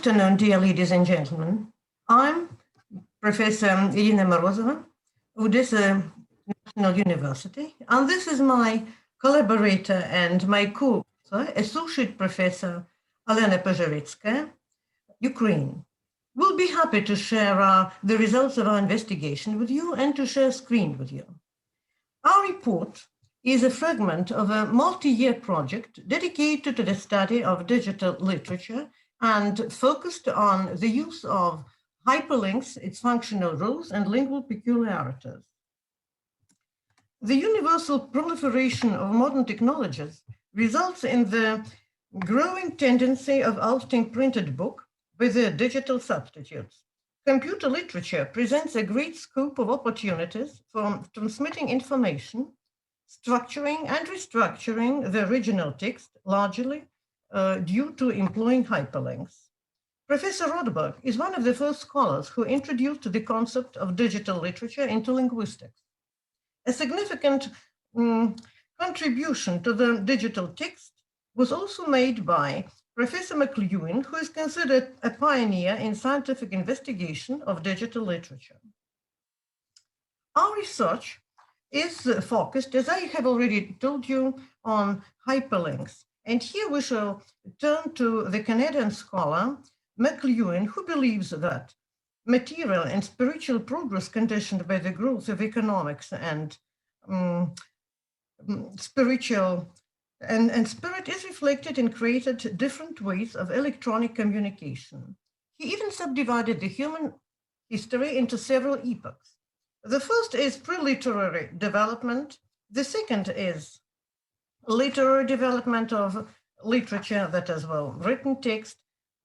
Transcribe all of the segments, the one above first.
afternoon, dear ladies and gentlemen. I'm Professor Iryna Morozova, Odessa National University, and this is my collaborator and my co-author, Associate Professor Olena Pozharytska, Ukraine. We'll be happy to share the results of our investigation with you and to share screen with you. Our report is a fragment of a multi-year project dedicated to the study of digital literature and focused on the use of hyperlinks, its functional roles, and lingual peculiarities. The universal proliferation of modern technologies results in the growing tendency of altering printed book with their digital substitutes. Computer literature presents a great scope of opportunities for transmitting information, structuring and restructuring the original text, largely due to employing hyperlinks. Professor Rodberg is one of the first scholars who introduced the concept of digital literature into linguistics. A significant contribution to the digital text was also made by Professor McLuhan, who is considered a pioneer in scientific investigation of digital literature. Our research is focused, as I have already told you, on hyperlinks. And here we shall turn to the Canadian scholar McLuhan, who believes that material and spiritual progress conditioned by the growth of economics and spirit is reflected in created different ways of electronic communication. He even subdivided the human history into several epochs. The first is pre-literary development. The second is literary development of literature, that is, well, written text.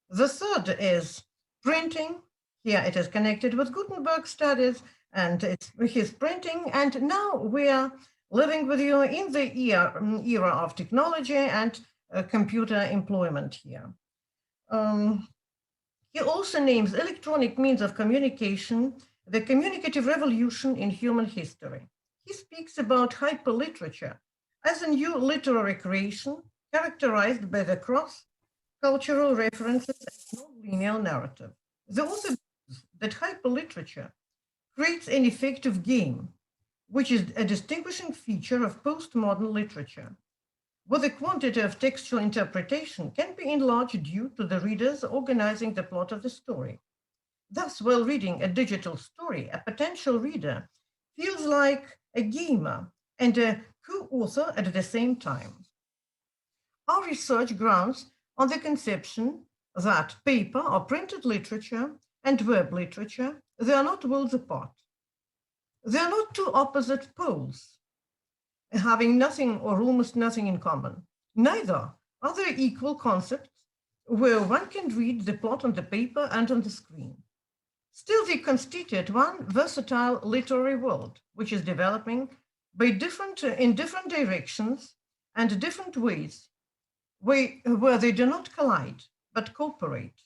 The third is printing. Here it is connected with Gutenberg studies and it's his printing. And now we are living with you in the era of technology and computer employment here. He also names electronic means of communication the communicative revolution in human history. He speaks about hyperliterature as a new literary creation characterized by the cross-cultural references and non-linear narrative. The author believes that hyperliterature creates an effective game, which is a distinguishing feature of postmodern literature, where the quantity of textual interpretation can be enlarged due to the readers organizing the plot of the story. Thus, while reading a digital story, a potential reader feels like a gamer and a co-author at the same time. Our research grounds on the conception that paper or printed literature and web literature, they are not worlds apart. They are not two opposite poles, having nothing or almost nothing in common. Neither are they equal concepts where one can read the plot on the paper and on the screen. Still, they constitute one versatile literary world, which is developing in different directions and different ways, where they do not collide, but cooperate.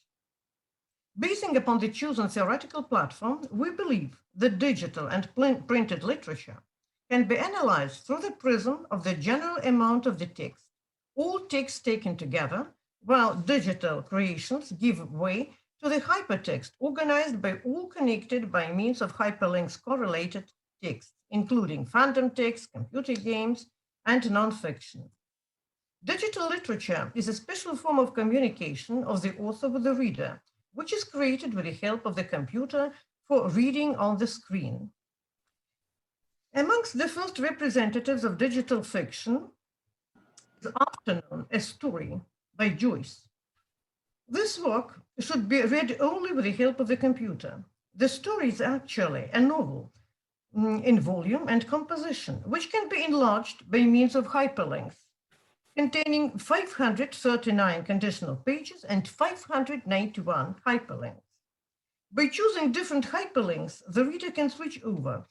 Basing upon the chosen theoretical platform, we believe that digital and printed literature can be analyzed through the prism of the general amount of the text, all texts taken together, while digital creations give way to the hypertext organized by all connected by means of hyperlinks correlated texts, including fandom text, computer games, and nonfiction. Digital literature is a special form of communication of the author with the reader, which is created with the help of the computer for reading on the screen. Amongst the first representatives of digital fiction is Afternoon, a Story by Joyce. This work should be read only with the help of the computer. The story is actually a novel in volume and composition, which can be enlarged by means of hyperlinks, containing 539 conditional pages and 591 hyperlinks. By choosing different hyperlinks, the reader can switch over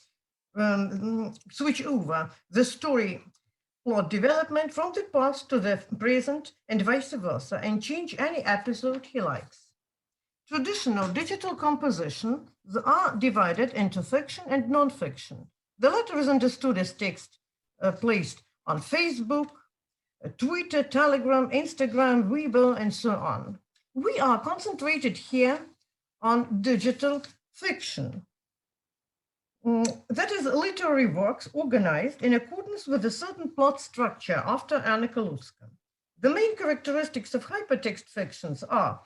the story plot development from the past to the present and vice versa, and change any episode he likes. Traditional digital compositions are divided into fiction and non-fiction. The latter is understood as text placed on Facebook, Twitter, Telegram, Instagram, Weibo, and so on. We are concentrated here on digital fiction. That is, literary works organized in accordance with a certain plot structure after Anna Kaluska. The main characteristics of hypertext fictions are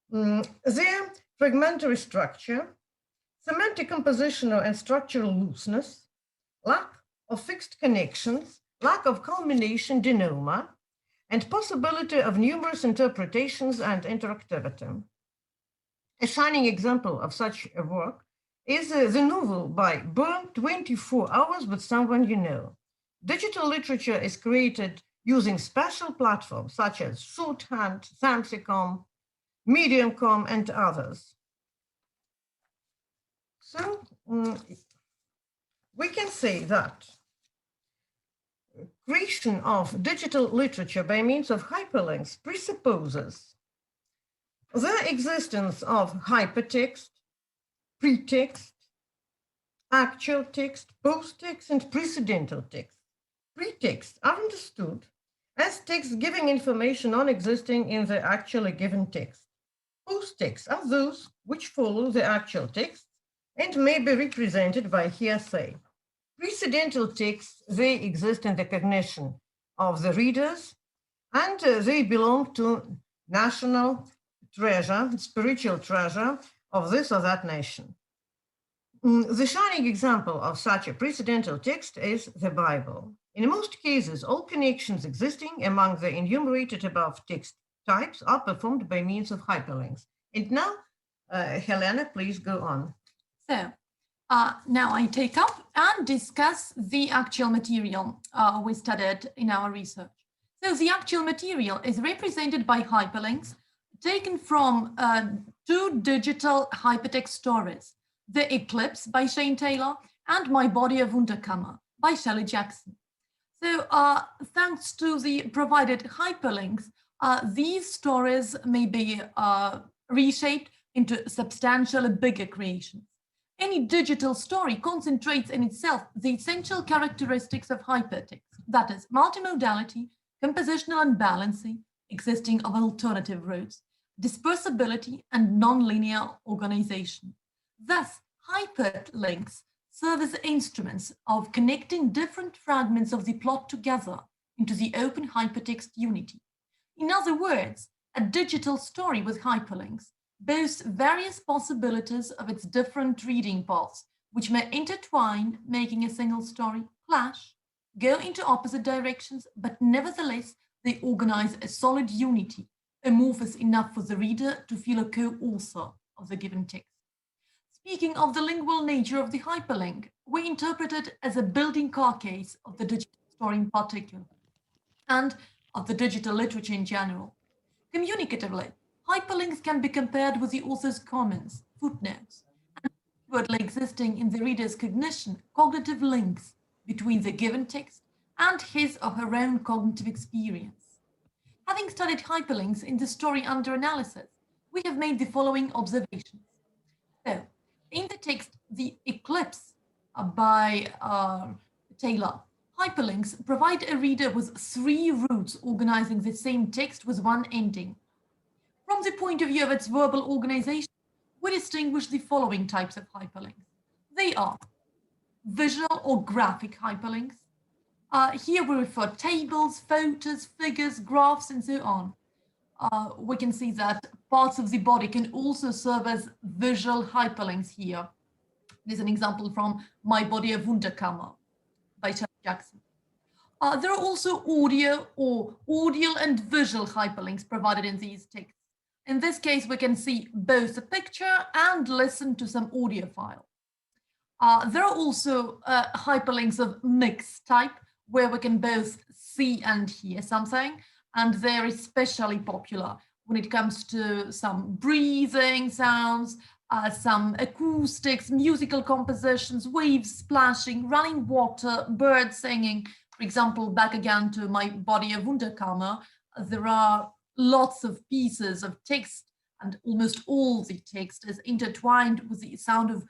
their fragmentary structure, semantic compositional and structural looseness, lack of fixed connections, lack of culmination denouement, and possibility of numerous interpretations and interactivity. A shining example of such a work is the novel by Burn, 24 Hours with Someone You Know. Digital literature is created using special platforms such as Shorthand, Samsicom, Medium.com, and others. So we can say that creation of digital literature by means of hyperlinks presupposes the existence of hypertext, pretext, actual text, post-text, and precedental text. Pretexts are understood as text giving information on existing in the actually given text. Post-texts are those which follow the actual text and may be represented by hearsay. Precedental texts, they exist in the cognition of the readers, and they belong to national treasure, spiritual treasure of this or that nation. The shining example of such a precedental text is the Bible. In most cases, all connections existing among the enumerated above text types are performed by means of hyperlinks. And now, Helena, please go on. So, now I take up and discuss the actual material we studied in our research. So the actual material is represented by hyperlinks taken from two digital hypertext stories, The Eclipse by Shane Taylor and My Body of Wunderkammer by Shelley Jackson. So thanks to the provided hyperlinks, these stories may be reshaped into substantially bigger creations. Any digital story concentrates in itself the essential characteristics of hypertext, that is, multimodality, compositional unbalancing, existing of alternative routes, dispersibility, and nonlinear organization. Thus, hyperlinks serve as instruments of connecting different fragments of the plot together into the open hypertext unity. In other words, a digital story with hyperlinks boasts various possibilities of its different reading paths, which may intertwine, making a single story, clash, go into opposite directions, but nevertheless, they organize a solid unity, amorphous enough for the reader to feel a co-author of the given text. Speaking of the lingual nature of the hyperlink, we interpret it as a building carcase of the digital story in particular, and of the digital literature in general. Communicatively, hyperlinks can be compared with the author's comments, footnotes, and inwardly existing in the reader's cognition, cognitive links between the given text and his or her own cognitive experience. Having studied hyperlinks in the story under analysis, we have made the following observations. So, in the text, The Eclipse by Taylor, hyperlinks provide a reader with three routes organizing the same text with one ending. From the point of view of its verbal organization, we distinguish the following types of hyperlinks. They are visual or graphic hyperlinks. Here we refer tables, photos, figures, graphs, and so on. We can see that parts of the body can also serve as visual hyperlinks here. There's an example from My Body of Wunderkammer by Shelley Jackson. There are also audio or audio and visual hyperlinks provided in these texts. In this case, we can see both a picture and listen to some audio file. There are also hyperlinks of mixed type, where we can both see and hear something, and they're especially popular when it comes to some breathing sounds, some acoustics, musical compositions, waves splashing, running water, birds singing. For example, back again to My Body of Wunderkammer, there are lots of pieces of text, and almost all the text is intertwined with the sound of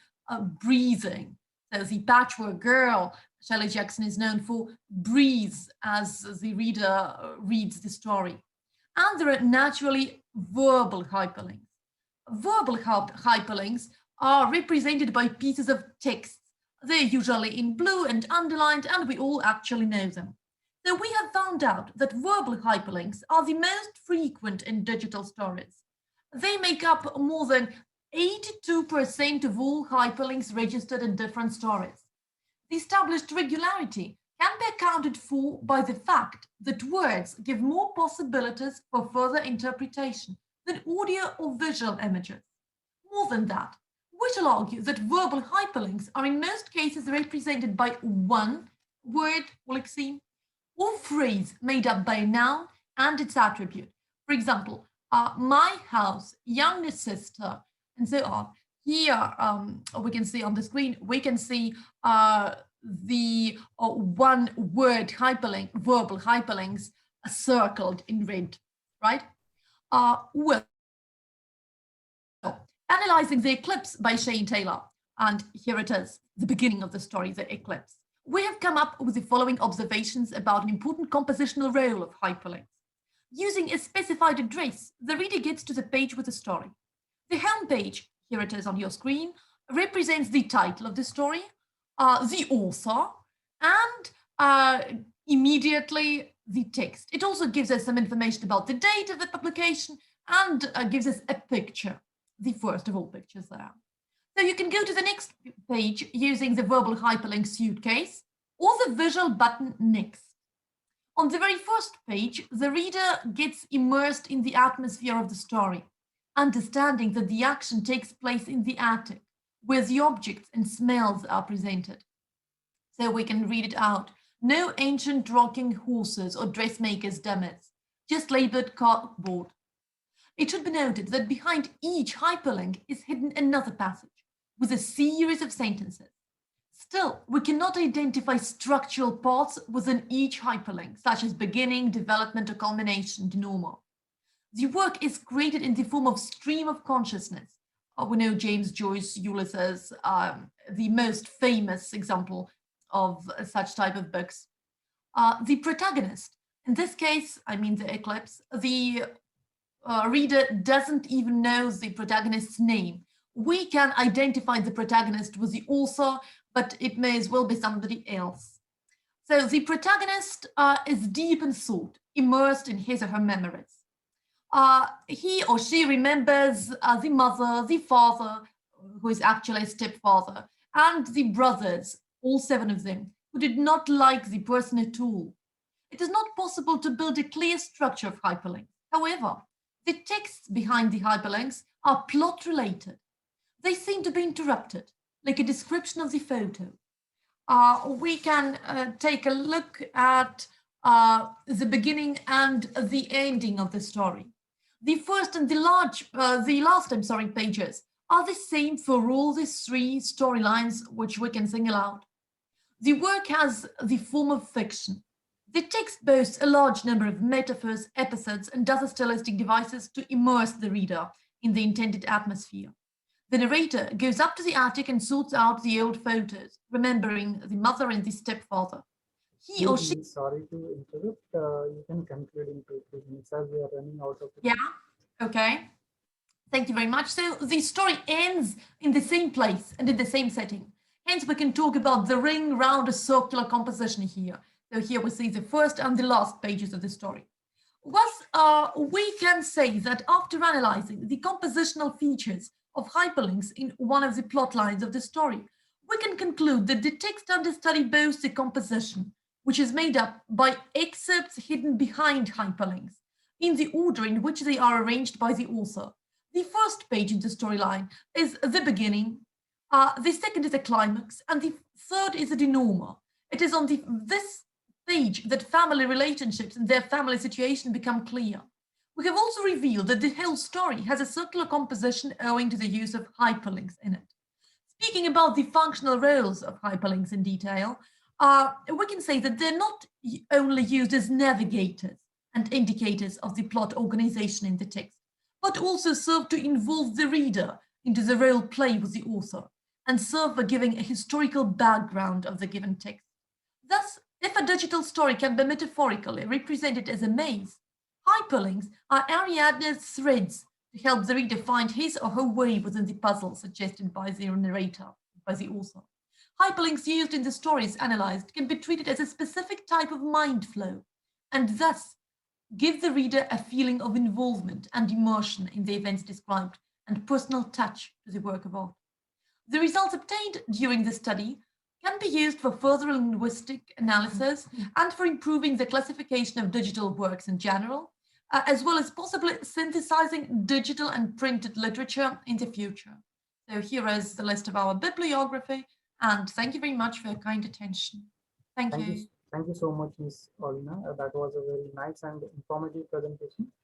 breathing. So the Patchwork Girl, Shelley Jackson, is known for breathes as the reader reads the story. And there are naturally verbal hyperlinks. Verbal hyperlinks are represented by pieces of text. They're usually in blue and underlined, and we all actually know them. So we have found out that verbal hyperlinks are the most frequent in digital stories. They make up more than 82% of all hyperlinks registered in different stories. The established regularity can be accounted for by the fact that words give more possibilities for further interpretation than audio or visual images. More than that, we shall argue that verbal hyperlinks are in most cases represented by one word or lexeme or phrase made up by a noun and its attribute. For example, my house, younger sister, and so on. Here we can see on the screen, we can see the one word hyperlink, verbal hyperlinks circled in red, right? Well, analyzing the eclipse by Shane Taylor, and here it is, the beginning of the story, the eclipse. We have come up with the following observations about an important compositional role of hyperlinks. Using a specified address, the reader gets to the page with the story. The home page, here it is on your screen, represents the title of the story, the author, and immediately the text. It also gives us some information about the date of the publication and gives us a picture, the first of all pictures there. So you can go to the next page using the verbal hyperlink suitcase or the visual button next. On the very first page, the reader gets immersed in the atmosphere of the story, understanding that the action takes place in the attic, where the objects and smells are presented. So we can read it out. No ancient rocking horses or dressmakers' dummies, just labeled cardboard. It should be noted that behind each hyperlink is hidden another passage with a series of sentences. Still, we cannot identify structural parts within each hyperlink, such as beginning, development, or culmination, denouement. The work is created in the form of stream of consciousness. We know James Joyce, Ulysses, the most famous example of such type of books. The protagonist, in this case, I mean the eclipse, the reader doesn't even know the protagonist's name. We can identify the protagonist with the author, but it may as well be somebody else. So the protagonist is deep in thought, immersed in his or her memories. He or she remembers the mother, the father, who is actually a stepfather, and the brothers, all 7 of them, who did not like the person at all. It is not possible to build a clear structure of hyperlinks. However, the texts behind the hyperlinks are plot related. They seem to be interrupted, like a description of the photo. We can take a look at the beginning and the ending of the story. The first and the last pages are the same for all the 3 storylines which we can single out. The work has the form of fiction. The text boasts a large number of metaphors, episodes, and other stylistic devices to immerse the reader in the intended atmosphere. The narrator goes up to the attic and sorts out the old photos, remembering the mother and the stepfather. He or she... Sorry to interrupt. You can conclude in 2-3 minutes as we are running out of time. Yeah, okay. Thank you very much. So the story ends in the same place and in the same setting. Hence, we can talk about the ring round a circular composition here. So here we see the first and the last pages of the story. Thus, we can say that after analyzing the compositional features of hyperlinks in one of the plot lines of the story, we can conclude that the text under study boasts a composition which is made up by excerpts hidden behind hyperlinks in the order in which they are arranged by the author. The first page in the storyline is the beginning, the second is a climax, and the third is a denouement. It is on this page that family relationships and their family situation become clear. We have also revealed that the whole story has a circular composition owing to the use of hyperlinks in it. Speaking about the functional roles of hyperlinks in detail, we can say that they're not only used as navigators and indicators of the plot organization in the text, but also serve to involve the reader into the role play with the author and serve for giving a historical background of the given text. Thus, if a digital story can be metaphorically represented as a maze, Hyperlinks are Ariadne's threads to help the reader find his or her way within the puzzle suggested by the narrator, by the author. Hyperlinks used in the stories analyzed can be treated as a specific type of mind flow, and thus give the reader a feeling of involvement and immersion in the events described and personal touch to the work of art. The results obtained during the study can be used for further linguistic analysis and for improving the classification of digital works in general, as well as possibly synthesizing digital and printed literature in the future. So here is the list of our bibliography, and thank you very much for your kind attention. Thank you. Thank you so much, Ms. Olena. That was a very nice and informative presentation.